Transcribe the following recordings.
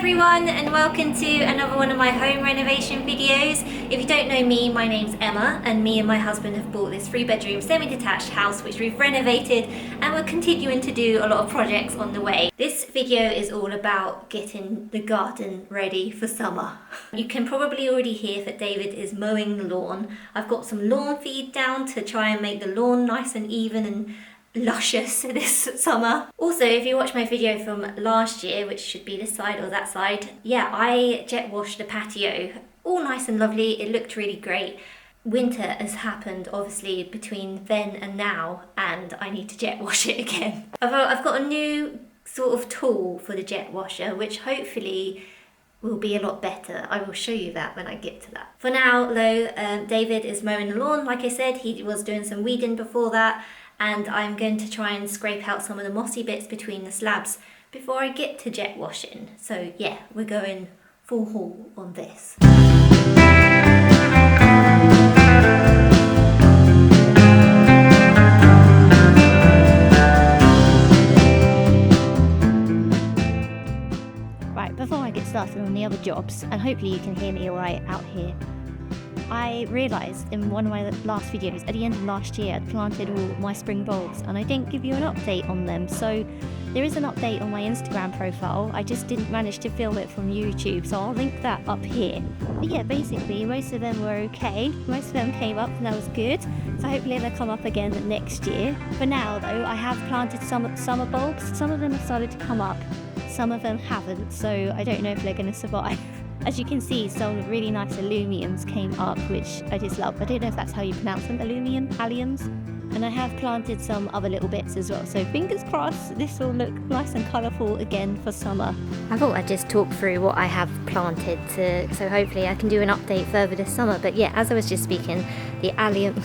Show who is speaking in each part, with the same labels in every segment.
Speaker 1: everyone, and welcome to another one of my home renovation videos. If you don't know me, my name's Emma, and me and my husband have bought this 3-bedroom semi-detached house which we've renovated, and we're continuing to do a lot of projects on the way. This video is all about getting the garden ready for summer. You can probably already hear that David is mowing the lawn. I've got some lawn feed down to try and make the lawn nice and even and luscious this summer. Also, if you watch my video from last year, which should be this side or that side, yeah, I jet washed the patio. All nice and lovely, it looked really great. Winter has happened obviously between then and now, and I need to jet wash it again. I've got a new sort of tool for the jet washer, which hopefully will be a lot better. I will show you that when I get to that. For now though, David is mowing the lawn. Like I said, he was doing some weeding before that, and I'm going to try and scrape out some of the mossy bits between the slabs before I get to jet washing. So yeah, we're going full haul on this.
Speaker 2: Right, before I get started on the other jobs, and hopefully you can hear me alright out here, I realised in one of my last videos, at the end of last year, I'd planted all my spring bulbs and I didn't give you an update on them. So there is an update on my Instagram profile, I just didn't manage to film it from YouTube, so I'll link that up here. But yeah, basically most of them were okay, most of them came up and that was good, so hopefully they'll come up again next year. For now though, I have planted some summer bulbs, some of them have started to come up, some of them haven't, so I don't know if they're going to survive. As you can see, some really nice allumiums came up, which I just love. I don't know if that's how you pronounce them, alliums. And I have planted some other little bits as well, so fingers crossed this will look nice and colourful again for summer. I thought I'd just talk through what I have planted so hopefully I can do an update further this summer. But yeah, as I was just speaking, the alliums,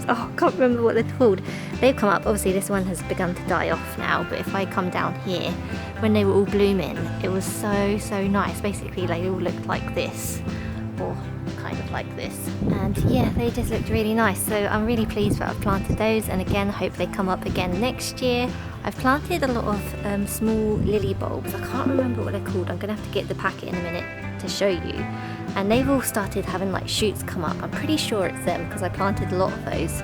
Speaker 2: oh, I can't remember what they're called. They've come up. Obviously this one has begun to die off now, but if I come down here, when they were all blooming, it was so nice. Basically they all looked like this, or kind of like this, and yeah, they just looked really nice, so I'm really pleased that I've planted those, and again hope they come up again next year. I've planted a lot of small lily bulbs. I can't remember what they're called. I'm gonna have to get the packet in a minute to show you, and they've all started having like shoots come up. I'm pretty sure it's them because I planted a lot of those.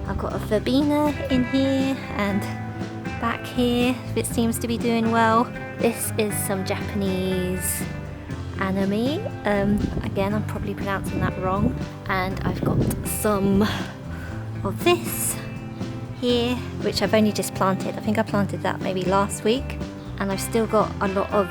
Speaker 2: I've got a verbena in here, and back here it seems to be doing well. This is some Japanese anemone, again I'm probably pronouncing that wrong, and I've got some of this here which I've only just planted. I think I planted that maybe last week, and I've still got a lot of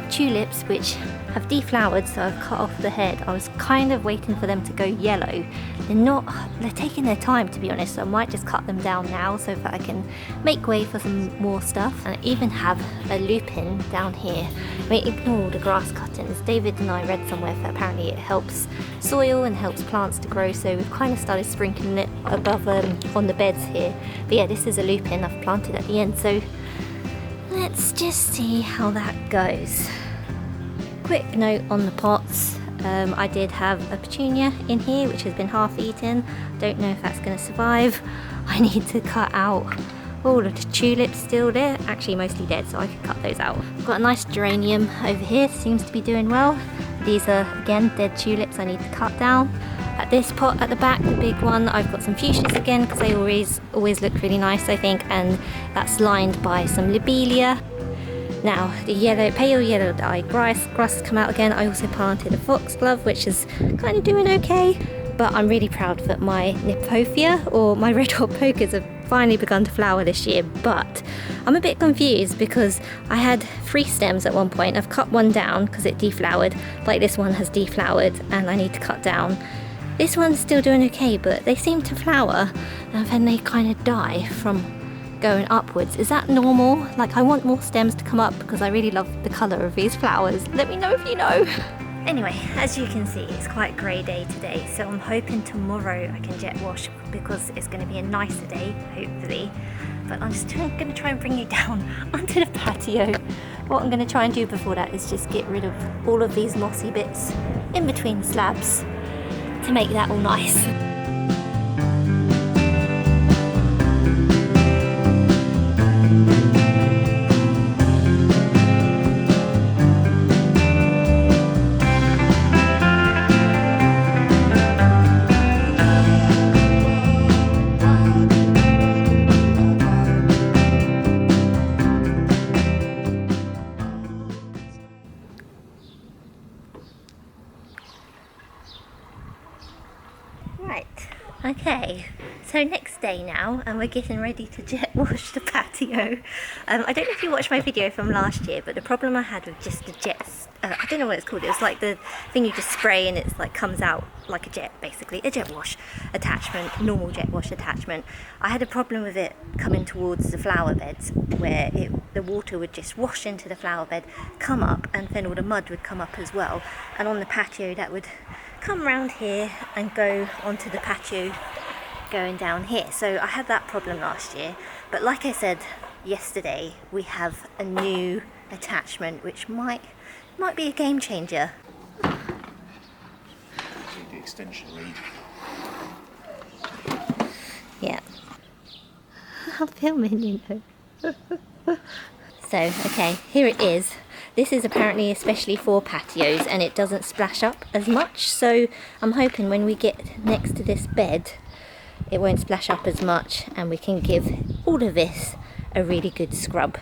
Speaker 2: tulips which have deflowered, so I've cut off the head. I was kind of waiting for them to go yellow. They're taking their time, to be honest, so I might just cut them down now so that I can make way for some more stuff. And I even have a lupin down here. I mean, ignore all the grass cuttings. David and I read somewhere that apparently it helps soil and helps plants to grow, so we've kind of started sprinkling it above on the beds here. But yeah, this is a lupin I've planted at the end, so let's just see how that goes. Quick note on the pots, I did have a petunia in here which has been half eaten. Don't know if that's going to survive. I need to cut out all of the tulips still there, actually mostly dead, so I could cut those out. I've got a nice geranium over here, seems to be doing well. These are again dead tulips I need to cut down. At this pot at the back, the big one, I've got some fuchsias again because they always look really nice, I think, and that's lined by some lobelia. Now, the pale yellow dye grass has come out again. I also planted a foxglove, which is kind of doing okay, but I'm really proud that my Nymphophia, or my red hot pokers, have finally begun to flower this year. But I'm a bit confused because I had 3 stems at one point. I've cut one down because it deflowered, like this one has deflowered, and I need to cut down. This one's still doing okay, but they seem to flower and then they kind of die from going upwards. Is that normal? Like, I want more stems to come up because I really love the colour of these flowers. Let me know if you know. Anyway, as you can see, it's quite a grey day today, so I'm hoping tomorrow I can jet wash because it's going to be a nicer day, hopefully. But I'm just going to try and bring you down onto the patio. What I'm going to try and do before that is just get rid of all of these mossy bits in between the slabs to make that all nice.
Speaker 1: Okay, so next day now, and we're getting ready to jet wash the patio. I don't know if you watched my video from last year, but the problem I had with just the jets, I don't know what it's called, it was like the thing you just spray and it's like comes out like a jet, basically, a jet wash attachment, normal jet wash attachment. I had a problem with it coming towards the flower beds, where the water would just wash into the flower bed, come up, and then all the mud would come up as well. And on the patio that would come round here and go onto the patio going down here. So I had that problem last year, but like I said yesterday, we have a new attachment which might be a game changer.
Speaker 3: The extension lead.
Speaker 1: Yeah. I'm filming, you know. So, okay, here it is. This is apparently especially for patios and it doesn't splash up as much, so I'm hoping when we get next to this bed it won't splash up as much and we can give all of this a really good scrub.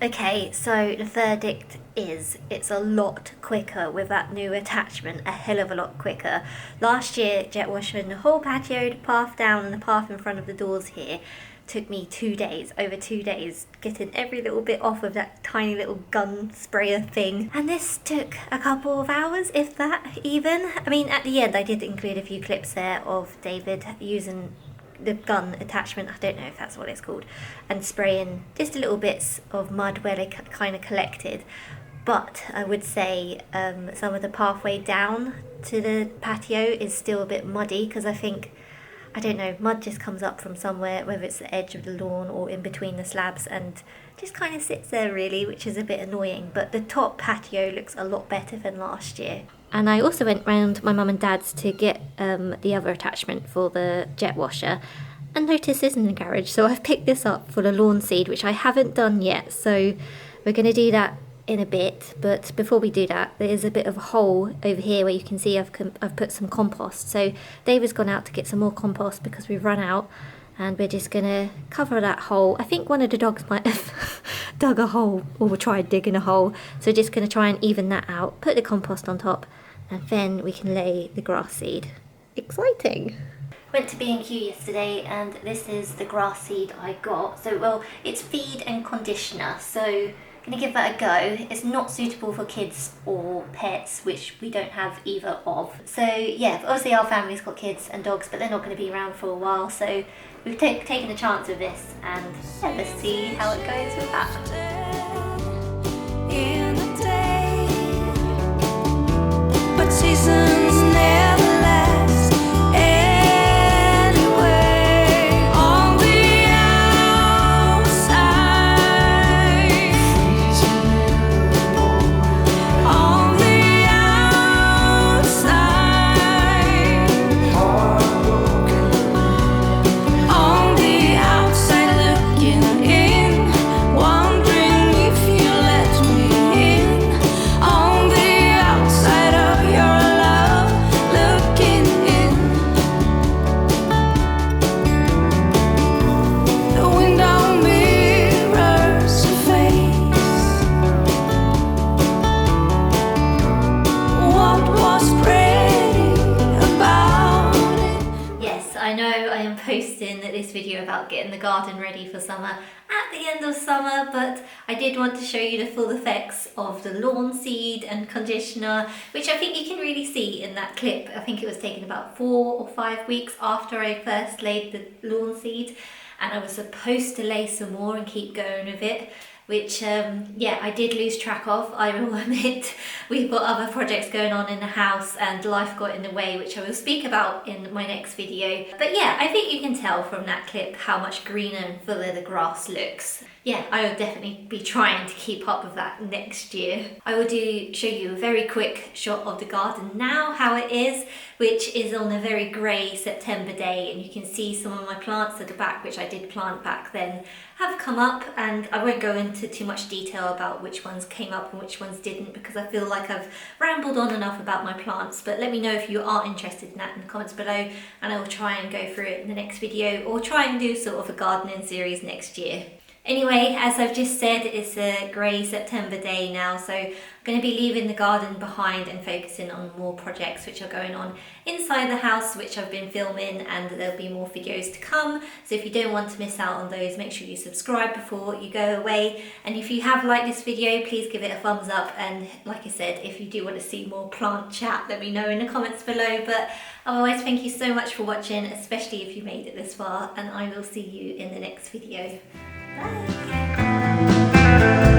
Speaker 1: Okay, so the verdict is it's a lot quicker with that new attachment, a hell of a lot quicker. Last year, jet washing the whole patio, the path down and the path in front of the doors here took me 2 days, over 2 days, getting every little bit off of that tiny little gun sprayer thing. And this took a couple of hours, if that even. I mean, at the end I did include a few clips there of David using the gun attachment, I don't know if that's what it's called, and spraying just little bits of mud where they kind of collected. But I would say some of the pathway down to the patio is still a bit muddy because I think, I don't know, mud just comes up from somewhere, whether it's the edge of the lawn or in between the slabs, and just kind of sits there really, which is a bit annoying. But the top patio looks a lot better than last year. And I also went round my mum and dad's to get the other attachment for the jet washer and noticed this in the garage. So I've picked this up for the lawn seed, which I haven't done yet. So we're going to do that in a bit. But before we do that, there is a bit of a hole over here where you can see I've put some compost. So David's gone out to get some more compost because we've run out. And we're just going to cover that hole. I think one of the dogs might have dug a hole or tried digging a hole. So just going to try and even that out, put the compost on top, and then we can lay the grass seed. Exciting! Went to B&Q yesterday and this is the grass seed I got. So, well, it's feed and conditioner. So I'm going to give that a go. It's not suitable for kids or pets, which we don't have either of. So yeah, obviously our family's got kids and dogs, but they're not going to be around for a while. So we've taken a chance of this, and yeah, let's see how it goes with that.
Speaker 4: In the day, but seasons never last anyway. On the outside, on the outside, looking in, wondering if you let me in. On the outside of your love, looking in. The window mirrors your face. What was pretty about it?
Speaker 1: Yes, I know I am posting this video about getting the garden ready for summer at the end of summer, but I did want to show you the full effects of the lawn seed and conditioner, which I think you can really see in that clip. I think it was taken about 4 or 5 weeks after I first laid the lawn seed, and I was supposed to lay some more and keep going with it. which yeah, I did lose track of, I will admit. We've got other projects going on in the house and life got in the way, which I will speak about in my next video. But yeah, I think you can tell from that clip how much greener and fuller the grass looks. Yeah, I will definitely be trying to keep up with that next year. I will show you a very quick shot of the garden now, how it is, which is on a very grey September day, and you can see some of my plants at the back, which I did plant back then, have come up, and I won't go into too much detail about which ones came up and which ones didn't, because I feel like I've rambled on enough about my plants. But let me know if you are interested in that in the comments below, and I will try and go through it in the next video, or try and do sort of a gardening series next year. Anyway, as I've just said, it's a grey September day now, so I'm going to be leaving the garden behind and focusing on more projects which are going on inside the house, which I've been filming, and there'll be more videos to come. So if you don't want to miss out on those, make sure you subscribe before you go away. And if you have liked this video, please give it a thumbs up. And like I said, if you do want to see more plant chat, let me know in the comments below. But otherwise, thank you so much for watching, especially if you made it this far, and I will see you in the next video. Bye.